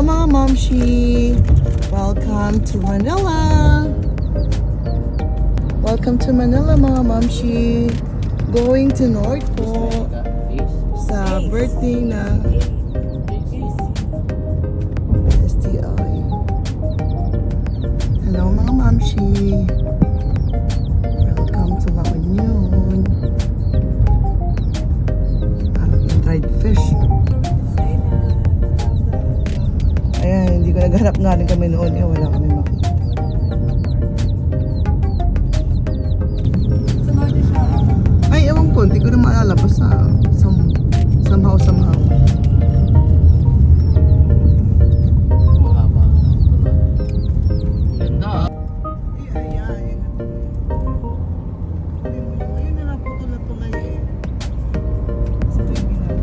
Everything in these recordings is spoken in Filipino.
Hello mga Momshi! Welcome to Manila! Welcome to Manila mga Momshi! Going to North po sa birthday ng STI. Hello mga Momshi! Welcome to La Union! Dried fish. Ayan, hindi ko naghanap nga rin kami noon eh, wala kami makita. Ay, ewan ko, hindi ko na maalala, basta somehow. Ganda. Ayun na naputol na tulay eh. Sa baby na.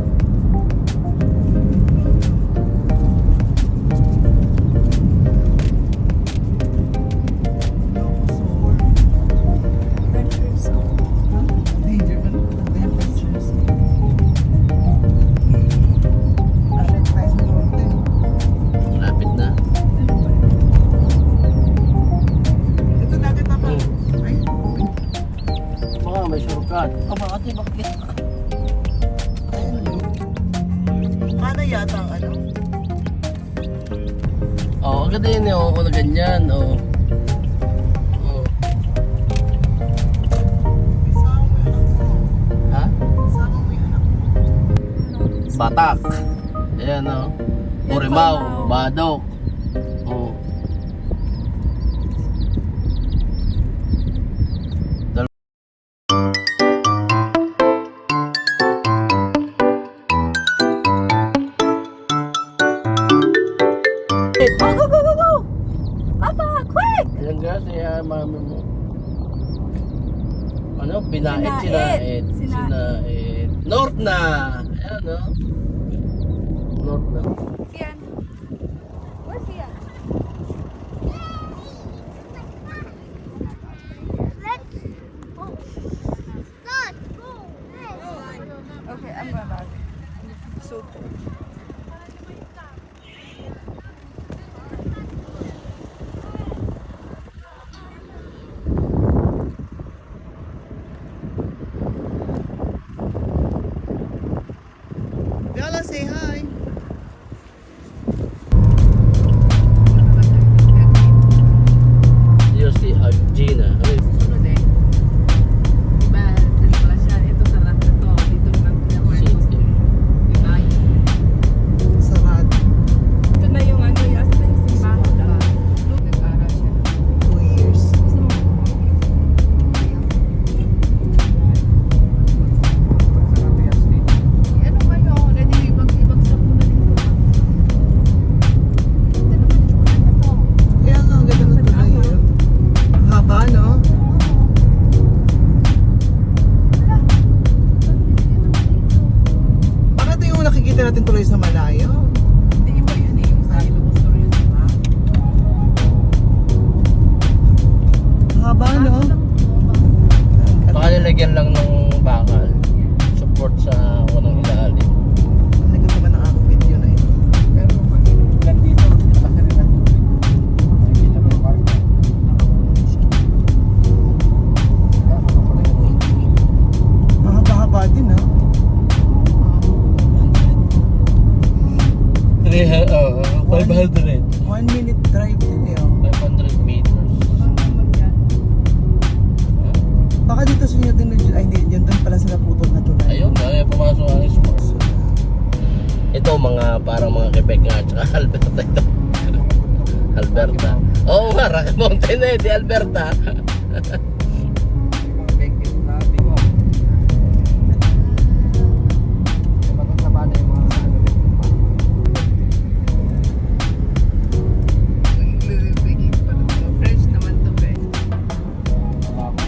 Lapit na. Ito dagat na pa. Ay, Baka may shortcut. Ate, bakit? Mana yata ang ano? Oo, agad yun eh. Oo, na ganyan. Oo. Oo. Isama mo yung anak mo. Ha? Isama mo yung anak mo. Batak. Ayan o. Borimao. Badok. Oo. Go! Papa, quick! Ayan nga siya, mami mo. Ano? Binait, Sinaid. Sinaid. North na! Ayan o. North na. Sian. Where's Sian? Okay, I'm going back. So cold. Bella, say hi. Diyos si Gina. Sunod eh. Diba, ano pala siya, ito sa lahat na to, dito lang pinag-work ko. Diba? Sarado. Ito na yung ano, yung asa na yung simbahan, diba? Nag-aral siya. 2 years. Gusto mo ano kayo? Ready, ibagsak mo na dito. Ito naman yung ano to. Kaya nga, ang ganda ng tulay eh. Haba, no? Baka ito yung nakikita natin tuloy sa malayo. Hindi iba yun eh, yung sa Ilocos yun, diba? Haba, no? Baka nilagyan lang ng bakal. Support sa unang ilalim. Naganda ba ng akong video na ito? Pero pag nandito, baka rin ang tubig. Nakikita mo yung barko. Kaya ano pala yung Mahaba-haba din, no? 500. 1 minute drive din eh. Oh. 500 meters. Baka dito sa inyo din, ay hindi, yun doon pala sila putol na tulay. Ayun na, pumasok ang sport. Ito mga parang mga Quebec nga tsaka Alberta ito. Alberta. Oo nga, Rocky Mountain na di Alberta. mga bengkit na bigo. Yung matutaba na yung mga ano rin. Fresh naman to, be. Mababa.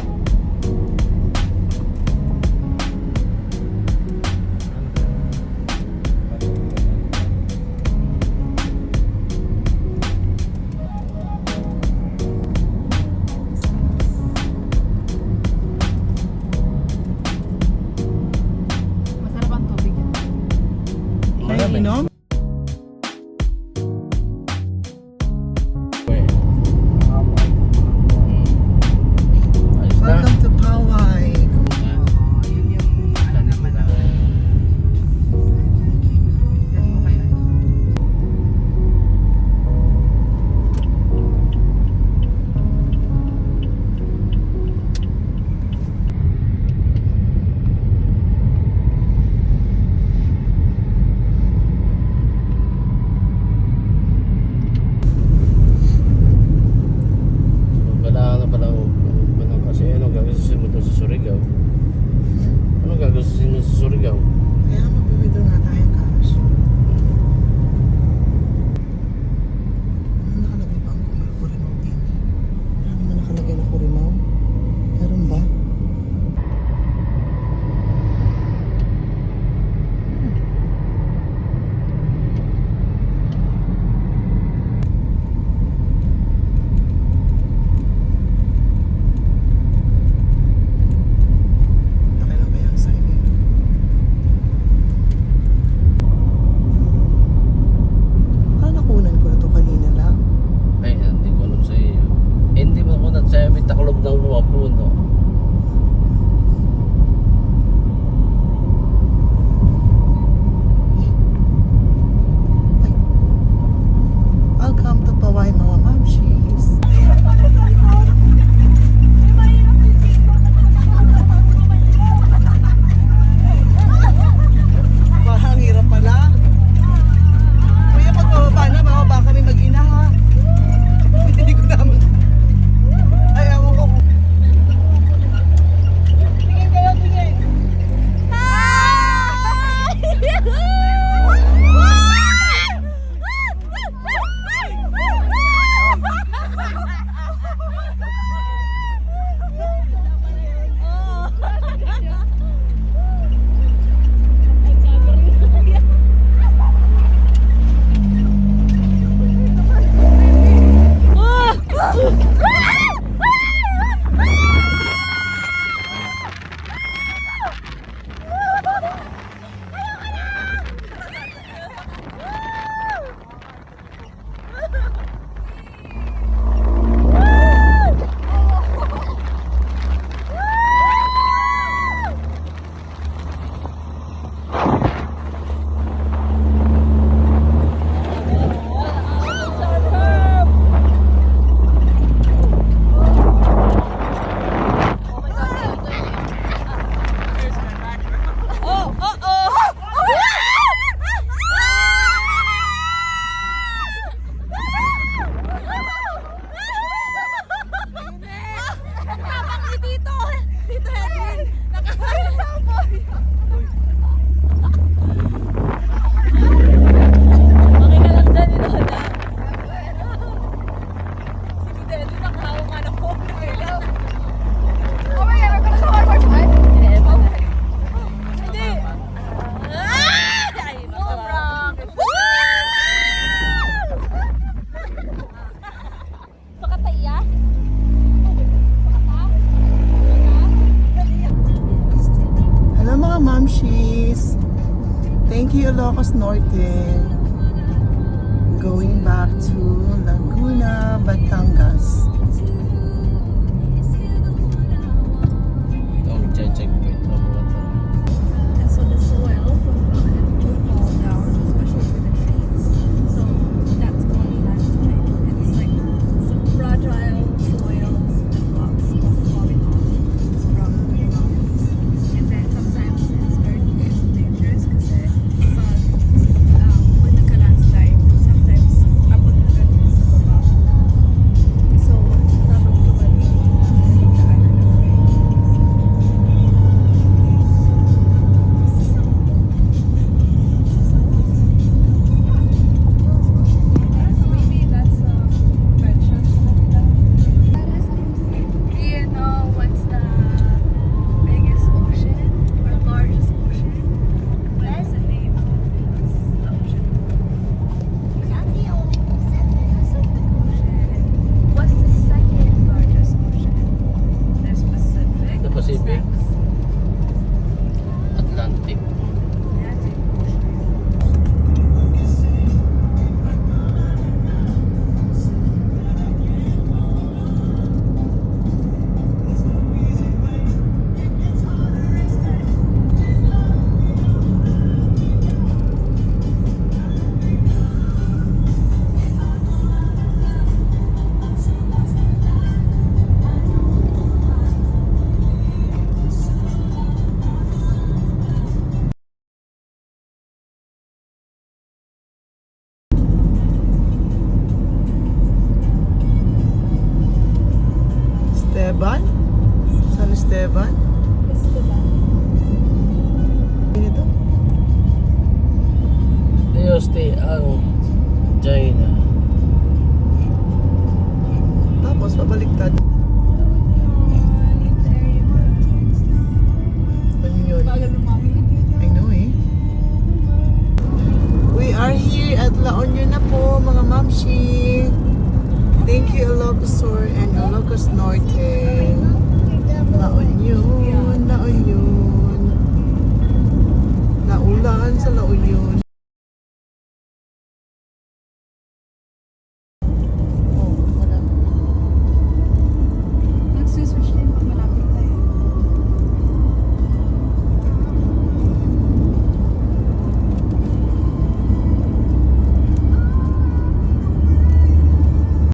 Norte. Going back to Laguna, Batangas. Ito, checkpoint na mga to. And so the soil from it will fall down, especially for the trees. So that's called landslide. It's like some fragile soil and rocks falling off from the mountains. And then sometimes it's dangerous kasi when nagka-landslide, sometimes abot na ganun sa baba. So dapat tumabi yung daanan ng way. Maybe that's mentioned. Do you know what's the biggest ocean or largest ocean? What is the name of the ocean? Pacific Ocean. What's the second largest ocean? There's Pacific. The Pacific. Next, Atlantic. Atlantic Ocean. Esteban? San Esteban? Dito? Diyoste ang China. Tapos pabaliktad. There you go. Ano yun? Bagal ng mami. I know eh. We are here at La Union na po mga mamshi. Thank you Ilocos Sur and Ilocos Norte.